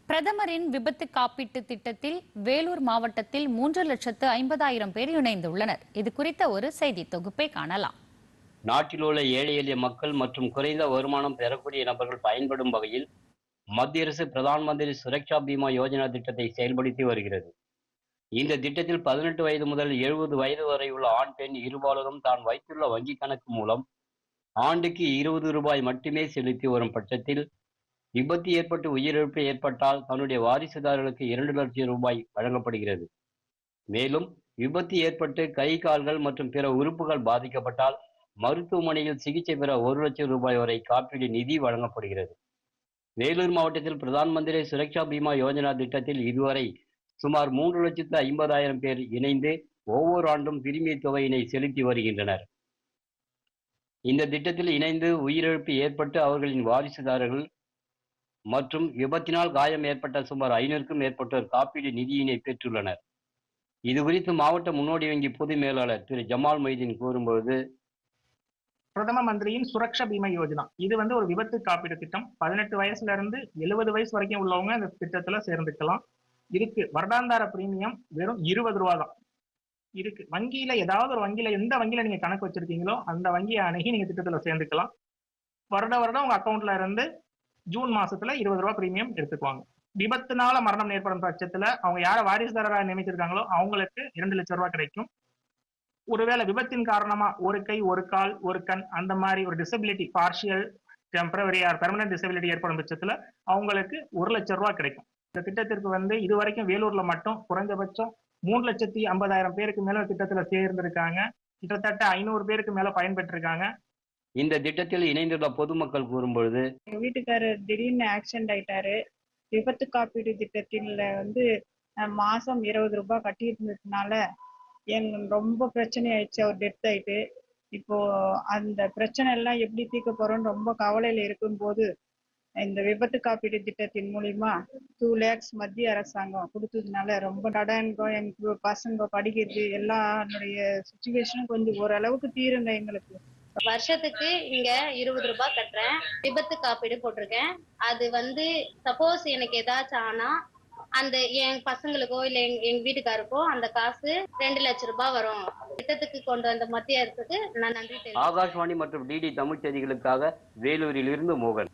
பிரதமரின் விபத்து காப்பீட்டு திட்டத்தில் வேலூர் மாவட்டத்தில் 3,50,000 பேர் இணைந்துள்ளனர். இது குறித்த ஒரு செய்தி தொகுப்பை காணலாம். நாட்டில் உள்ள ஏழை எளிய மக்கள் மற்றும் குறைந்த வருமானம் பெறக்கூடிய நபர்கள் பயன்படும் வகையில் மத்திய அரசு பிரதான் மந்திரி சுரக்ஷா பீமா யோஜனா திட்டத்தை செயல்படுத்தி வருகிறது. இந்த திட்டத்தில் 18 வயது முதல் 70 வயது வரை உள்ள ஆண் பெண் இருபாலரும் தான் வைத்துள்ள வங்கி கணக்கு மூலம் ஆண்டுக்கு 20 ரூபாய் மட்டுமே செலுத்தி வரும் பட்சத்தில் விபத்து ஏற்பட்டு உயிரிழப்பு ஏற்பட்டால் தன்னுடைய வாரிசுதாரர்களுக்கு 2 லட்சம் ரூபாய் வழங்கப்படுகிறது. மேலும் விபத்து ஏற்பட்டு கை கால்கள் மற்றும் பிற உறுப்புகள் பாதிக்கப்பட்டால் மருத்துவமனையில் சிகிச்சை பெற 1 லட்சம் ரூபாய் வரை காப்பீடு நிதி வழங்கப்படுகிறது. வேலூர் மாவட்டத்தில் பிரதான் மந்திரி சுரக்ஷா பீமா யோஜனா திட்டத்தில் இதுவரை சுமார் 3,50,000 பேர் இணைந்து ஒவ்வொரு ஆண்டும் பிரிமிய தொகையினை செலுத்தி வருகின்றனர். இந்த திட்டத்தில் இணைந்து உயிரிழப்பு ஏற்பட்டு அவர்களின் வாரிசுதாரர்கள் மற்றும் விபத்தினால் காயம் ஏற்பட்ட சுமார் 500க்கும் மேற்பட்டோர் காப்பீடு நிதியினை பெற்றுள்ளனர். இது குறித்து மாவட்ட முன்னோடி வங்கி பொது மேலாளர் திரு ஜமால் மொய்தீன் கூறும்போது, பிரதம மந்திரியின் சுரக்ஷா பீமா யோஜனா இது ஒரு விபத்து காப்பீடு திட்டம். 18 வயசுல இருந்து 70 வயசு வரைக்கும் உள்ளவங்க இந்த திட்டத்துல சேர்ந்துக்கலாம். இதுக்கு வருடாந்தார பிரீமியம் வெறும் 20 ரூபா தான் இருக்கு. வங்கியில ஏதாவது ஒரு வங்கியில எந்த வங்கியில நீங்க கணக்கு வச்சிருக்கீங்களோ அந்த வங்கியை அணுகி நீங்க திட்டத்துல சேர்ந்துக்கலாம். வருடம் உங்க அக்கௌண்ட்ல இருந்து ஜூன் மாசத்துல 20 ரூபா பிரீமியம் எடுத்துக்குவாங்க. விபத்துனால மரணம் ஏற்படும் பட்சத்துல அவங்க யார வாரிசுதாரராக நியமிச்சிருக்காங்களோ அவங்களுக்கு 2 லட்சம் ரூபாய் கிடைக்கும். ஒருவேளை விபத்தின் காரணமா ஒரு கை, ஒரு கால், ஒரு கண் அந்த மாதிரி ஒரு disability, partial, temporary or permanent disability ஏற்படும் பட்சத்துல அவங்களுக்கு 1 லட்சம் ரூபாய் கிடைக்கும். இந்த திட்டத்திற்கு இதுவரைக்கும் வேலூர்ல மட்டும் குறைந்தபட்சம் 3,50,000 பேருக்கு மேல திட்டத்துல சேர்ந்திருக்காங்க. கிட்டத்தட்ட 500 பேருக்கு மேல பயன்பெற்றிருக்காங்க. இந்த திட்டத்தில் இணைந்துள்ள பொதுமக்கள் கூறும்பொழுது, எங்க வீட்டுக்காரர் திடீர்னு ஆக்சிடென்ட் ஆயிட்டாரு. விபத்து காப்பீடு திட்டத்தில் மாசம் 20 ரூபாய் கட்டியிருந்ததுனால ரொம்ப பிரச்சனை ஆயிடுச்சு. அவர் டெத் ஆயிட்டு இப்போ அந்த பிரச்சனை எல்லாம் எப்படி தீர்க்க போறோம்னு ரொம்ப கவலையில இருக்கும்போது இந்த விபத்து காப்பீடு திட்டத்தின் மூலியமா 2 lakhs மத்திய அரசாங்கம் கொடுத்ததுனால ரொம்ப நடங்கோ. எங்க பசங்க படிக்கிறது எல்லாருடைய சுச்சுவேஷனும் கொஞ்சம் ஓரளவுக்கு தீருங்க. எங்களுக்கு வருஷத்துக்கு இங்க 20 ரூபாய் கட்டுறேன். விபத்து காப்பீடு போட்டிருக்கேன். அது சப்போஸ் எனக்கு ஏதாச்சும் ஆனா அந்த என் பசங்களுக்கோ இல்ல எங்க வீட்டுக்காருக்கோ அந்த காசு 2 லட்சம் ரூபாய் வரும். திட்டத்துக்கு கொண்டு வந்த மத்திய அரசுக்கு நான் நன்றி தெரிவிக்கிறேன். ஆகாஷ்வாணி மற்றும் டிடி தமிழ் செய்திகளுக்காக வேலூரில் இருந்து மோகன்.